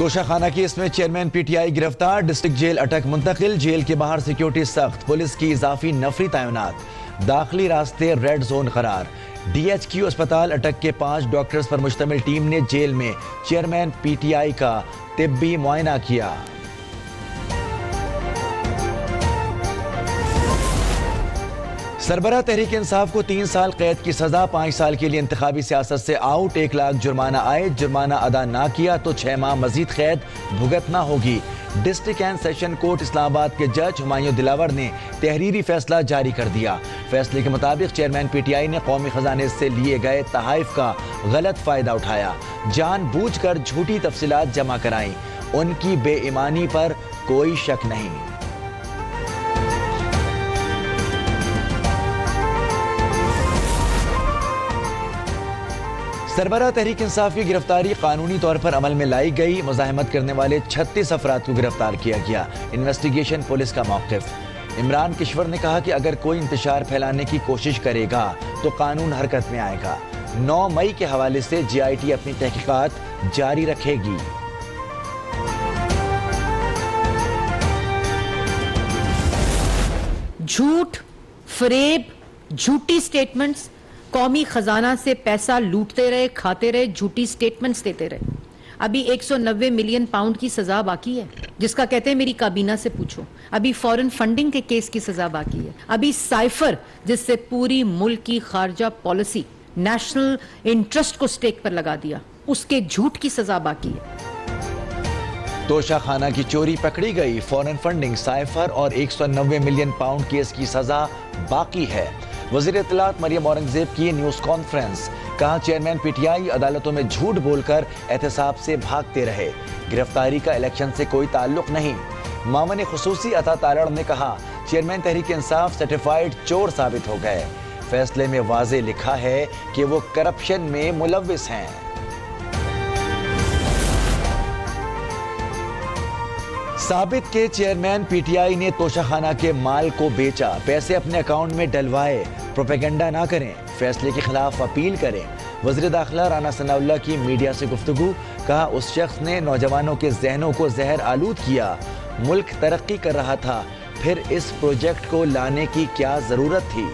توشہ خانہ کیس میں chairman P T I گرفتار، ڈسٹرکٹ جیل اٹک منتقل، جیل کے باہر سیکیورٹی سخت، پولیس کی اضافی نفری تعینات، داخلی راستے ریڈ زون قرار۔ ڈی ایچ کیو اسپتال اٹک کے 5 ڈاکٹرز پر مشتمل ٹیم نے جیل میں چیئرمین پی ٹی آئی کا طبی معائنہ کیا۔ سربراہ تحریک انصاف کو 3 سال قید کی سزا، 5 سال کے لیے انتخابی سیاست سے آؤٹ، 1 لاکھ جرمانہ عائد، جرمانہ ادا نہ کیا تو 6 ماہ مزید قید بھگتنا ہوگی۔ ڈسٹرکٹ اینڈ سیشن کورٹ اسلام آباد کے جج ہمایوں دلاور نے تحریری فیصلہ جاری کر دیا۔ فیصلے کے مطابق چیئرمین پی ٹی آئی نے قومی خزانے سے لیے گئے تحائف کا غلط فائدہ اٹھایا، جان بوجھ کر جھوٹی تفصیلات جمع کرائیں، ان کی بے ایمانی پر کوئی شک نہیں۔ سربراہ تحریک انصاف کی گرفتاری قانونی طور پر عمل میں لائی گئی، مزاحمت کرنے والے 36 افراد کو گرفتار کیا گیا۔ انویسٹیگیشن پولیس کا موقف۔ عمران کشور نے کہا کہ اگر کوئی انتشار پھیلانے کی کوشش کرے گا تو قانون حرکت میں آئے گا۔ 9 مئی کے حوالے سے جی آئی ٹی اپنی تحقیقات جاری رکھے گی۔ جھوٹ، فریب، جھوٹی سٹیٹمنٹس، قومی خزانہ سے پیسہ لوٹتے رہے، کھاتے رہے، جھوٹی سٹیٹمنٹس دیتے رہے۔ ابھی 190 ملین پاؤنڈ کی سزا باقی ہے، جس کا کہتے ہیں میری کابینہ سے پوچھو۔ ابھی فورن فنڈنگ کے کیس کی سزا باقی ہے۔ ابھی سائفر، جس سے پوری ملک کی خارجہ پالیسی نیشنل انٹرسٹ کو سٹیک پر لگا دیا، اس کے جھوٹ کی سزا باقی ہے۔ توشہ خانہ کی چوری پکڑی گئی، فورن فنڈنگ، سائفر اور 190 ملین پاؤنڈ کیس کی سزا باقی ہے۔ وزیر اطلاعات مریم اورنگزیب کی نیوز کانفرنس، کہا چیئرمین پی ٹی آئی عدالتوں میں جھوٹ بول کر احتساب سے بھاگتے رہے، گرفتاری کا الیکشن سے کوئی تعلق نہیں۔ معاون خصوصی عطا تالڑ نے کہا چیئرمین تحریک انصاف سرٹیفائیڈ چور ثابت ہو گئے، فیصلے میں واضح لکھا ہے کہ وہ کرپشن میں ملوث ہیں۔ ثابت کے چیئرمین پی ٹی آئی نے توشہ خانہ کے مال کو بیچا، پیسے اپنے اکاؤنٹ میں ڈلوائے، پروپیگنڈا نہ کریں، فیصلے کے خلاف اپیل کریں۔ وزیر داخلہ رانا ثناء اللہ کی میڈیا سے گفتگو، کہا اس شخص نے نوجوانوں کے ذہنوں کو زہر آلود کیا، ملک ترقی کر رہا تھا، پھر اس پروجیکٹ کو لانے کی کیا ضرورت تھی۔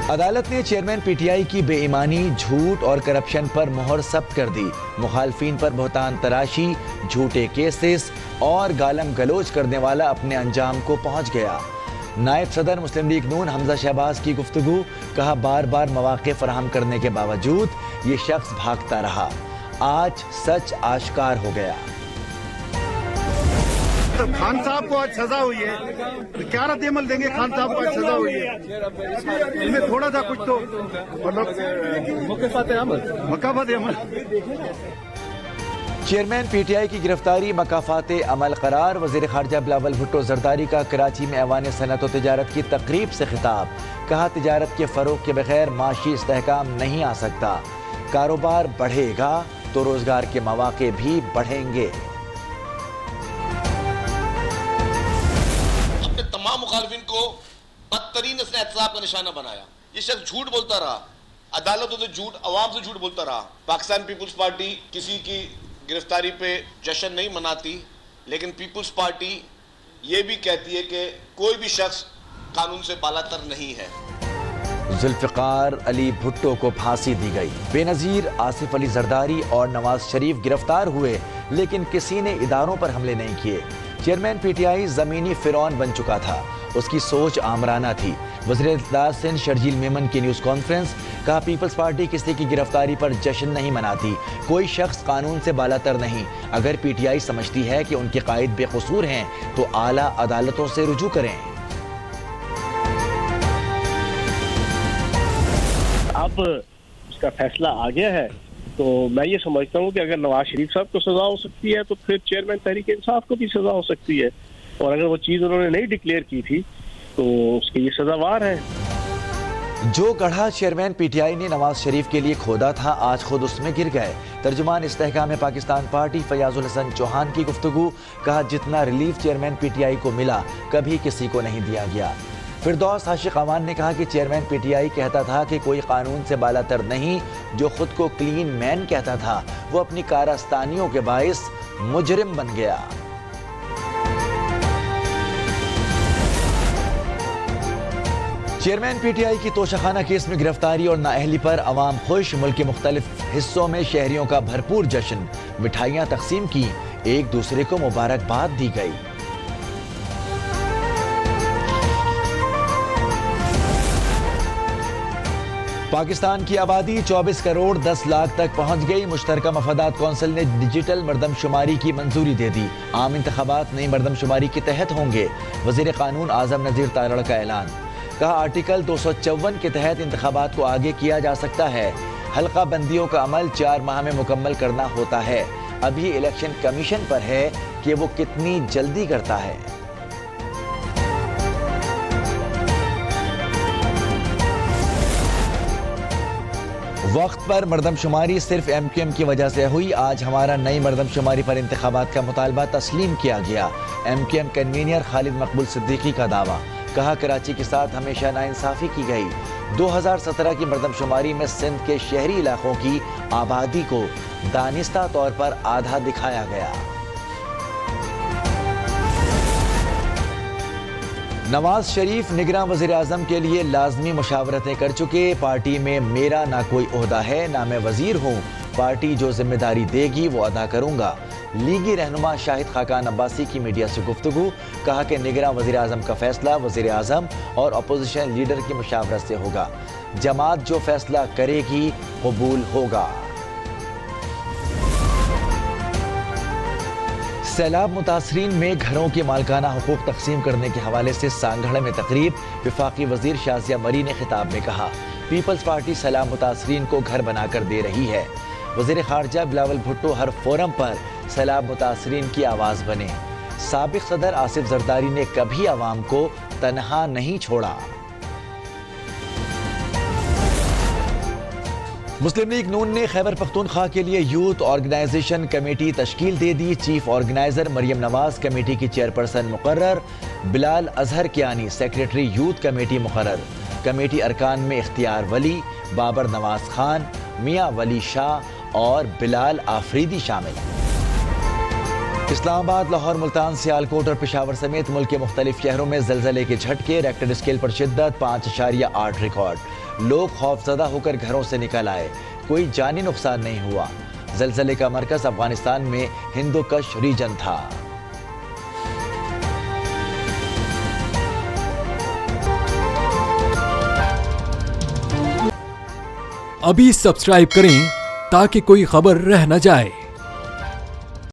عدالت نے چیئرمین پی ٹی آئی کی بے ایمانی، جھوٹ اور کرپشن پر مہر ثبت کر دی، مخالفین پر بہتان تراشی، جھوٹے کیسز اور گالم گلوچ کرنے والا اپنے انجام کو پہنچ گیا۔ نائب صدر مسلم لیگ نون حمزہ شہباز کی گفتگو، کہا بار بار مواقع فراہم کرنے کے باوجود یہ شخص بھاگتا رہا، آج سچ آشکار ہو گیا۔ خان صاحب کو آج سزا ہوئی ہے، کیا رد عمل دیں گے؟ خان صاحب کو آج سزا ہوئی ہے، ان میں تھوڑا سا کچھ تو مکافات عمل۔ چیئرمین پی ٹی آئی کی گرفتاری مکافات عمل قرار، وزیر خارجہ بلاول بھٹو زرداری کا کراچی میں ایوان صنعت و تجارت کی تقریب سے خطاب، کہا تجارت کے فروغ کے بغیر معاشی استحکام نہیں آ سکتا، کاروبار بڑھے گا تو روزگار کے مواقع بھی بڑھیں گے۔ تمام مخالفین کو بدترین اس نے احتساب کا نشانہ بنایا۔ یہ شخص جھوٹ بولتا رہا، عدالتوں سے جھوٹ، عوام سے جھوٹ بولتا رہا۔ پاکستان پیپلز پارٹی کسی کی گرفتاری پہ جشن نہیں مناتی، لیکن پیپلز پارٹی یہ بھی کہتی ہے کہ کوئی بھی شخص قانون سے بالا تر نہیں ہے۔ ذوالفقار علی بھٹو کو پھانسی دی گئی، بے نظیر آصف علی زرداری اور نواز شریف گرفتار ہوئے، لیکن کسی نے اداروں پر حملے نہیں کیے۔ چیئرمین پی ٹی آئی زمینی فرعون بن چکا تھا، اس کی سوچ آمرانہ تھی۔ وزیر اطلاعات سندھ شرجیل میمن کی نیوز کانفرنس، کہا پیپلز پارٹی کسی کی گرفتاری پر جشن نہیں مناتی، کوئی شخص قانون سے بالاتر نہیں۔ اگر پی ٹی آئی سمجھتی ہے کہ ان کے قائد بے قصور ہیں تو اعلیٰ عدالتوں سے رجوع کریں۔ اب اس کا فیصلہ آ گیا ہے تو میں یہ سمجھتا ہوں کہ اگر نواز شریف صاحب کو سزا ہو سکتی ہے تو پھر چیئرمین تحریک انصاف کو بھی سزا ہو سکتی ہے، اور اگر وہ چیز انہوں نے نہیں ڈکلیئر کی تھی تو اس کے یہ سزاوار ہے۔ جو گڑھا چیئرمین پی ٹی آئی نے نواز شریف کے لیے کھودا تھا، آج خود اس میں گر گئے۔ ترجمان استحکام پاکستان پارٹی فیاض الحسن چوہان کی گفتگو، کہا جتنا relief chairman P T I کو ملا کبھی کسی کو نہیں دیا گیا۔ فردوس عاشق امان نے کہا کہ چیئرمین پی ٹی آئی کہتا تھا کہ کوئی قانون سے بالا تر نہیں، جو خود کو کلین مین کہتا تھا وہ اپنی کارستانیوں کے باعث مجرم بن گیا۔ چیئرمین پی ٹی آئی کی توشہ خانہ کیس میں گرفتاری اور نااہلی پر عوام خوش، ملک کے مختلف حصوں میں شہریوں کا بھرپور جشن، مٹھائیاں تقسیم کی، ایک دوسرے کو مبارکباد دی گئی۔ پاکستان کی آبادی 24 کروڑ 10 لاکھ تک پہنچ گئی، مشترکہ مفادات کونسل نے ڈیجیٹل مردم شماری کی منظوری دے دی، عام انتخابات نئی مردم شماری کے تحت ہوں گے، وزیر قانون اعظم نذیر تارڑ کا اعلان، کہا آرٹیکل 254 کے تحت انتخابات کو آگے کیا جا سکتا ہے، حلقہ بندیوں کا عمل 4 ماہ میں مکمل کرنا ہوتا ہے، ابھی الیکشن کمیشن پر ہے کہ وہ کتنی جلدی کرتا ہے۔ وقت پر مردم شماری صرف ایم کیو ایم کی وجہ سے ہوئی، آج ہمارا نئی مردم شماری پر انتخابات کا مطالبہ تسلیم کیا گیا، ایم کیو ایم کنوینر خالد مقبول صدیقی کا دعویٰ، کہا کراچی کے ساتھ ہمیشہ ناانصافی کی گئی، 2017 کی مردم شماری میں سندھ کے شہری علاقوں کی آبادی کو دانستہ طور پر آدھا دکھایا گیا۔ نواز شریف نگراں وزیر اعظم کے لیے لازمی مشاورتیں کر چکے، پارٹی میں میرا نہ کوئی عہدہ ہے نہ میں وزیر ہوں، پارٹی جو ذمہ داری دے گی وہ ادا کروں گا، لیگی رہنما شاہد خاقان عباسی کی میڈیا سے گفتگو، کہا کہ نگراں وزیر اعظم کا فیصلہ وزیر اعظم اور اپوزیشن لیڈر کی مشاورت سے ہوگا، جماعت جو فیصلہ کرے گی قبول ہوگا۔ سیلاب متاثرین میں گھروں کے مالکانہ حقوق تقسیم کرنے کے حوالے سے سانگھڑ میں تقریب، وفاقی وزیر شازیہ مری نے خطاب میں کہا پیپلز پارٹی سیلاب متاثرین کو گھر بنا کر دے رہی ہے، وزیر خارجہ بلاول بھٹو ہر فورم پر سیلاب متاثرین کی آواز بنے، سابق صدر آصف زرداری نے کبھی عوام کو تنہا نہیں چھوڑا۔ مسلم لیگ نون نے خیبر پختونخوا کے لیے یوتھ آرگنائزیشن کمیٹی تشکیل دے دی، chief organiser Maryam Nawaz committee کی چیئرپرسن مقرر، Bilal Azhar Kiani secretary youth committee مقرر، کمیٹی ارکان میں اختیار ولی، بابر نواز خان، میاں ولی شاہ اور بلال آفریدی شامل۔ اسلام آباد، لاہور، ملتان، سیالکوٹ اور پشاور سمیت ملک کے مختلف شہروں میں زلزلے کے جھٹکے، ریکٹر اسکیل پر شدت 5.8 ریکارڈ، لوگ خوف زدہ ہو کر گھروں سے نکل آئے، کوئی جانی نقصان نہیں ہوا، زلزلے کا مرکز افغانستان میں ہندوکش ریجن تھا۔ ابھی سبسکرائب کریں تاکہ کوئی خبر رہ نہ جائے۔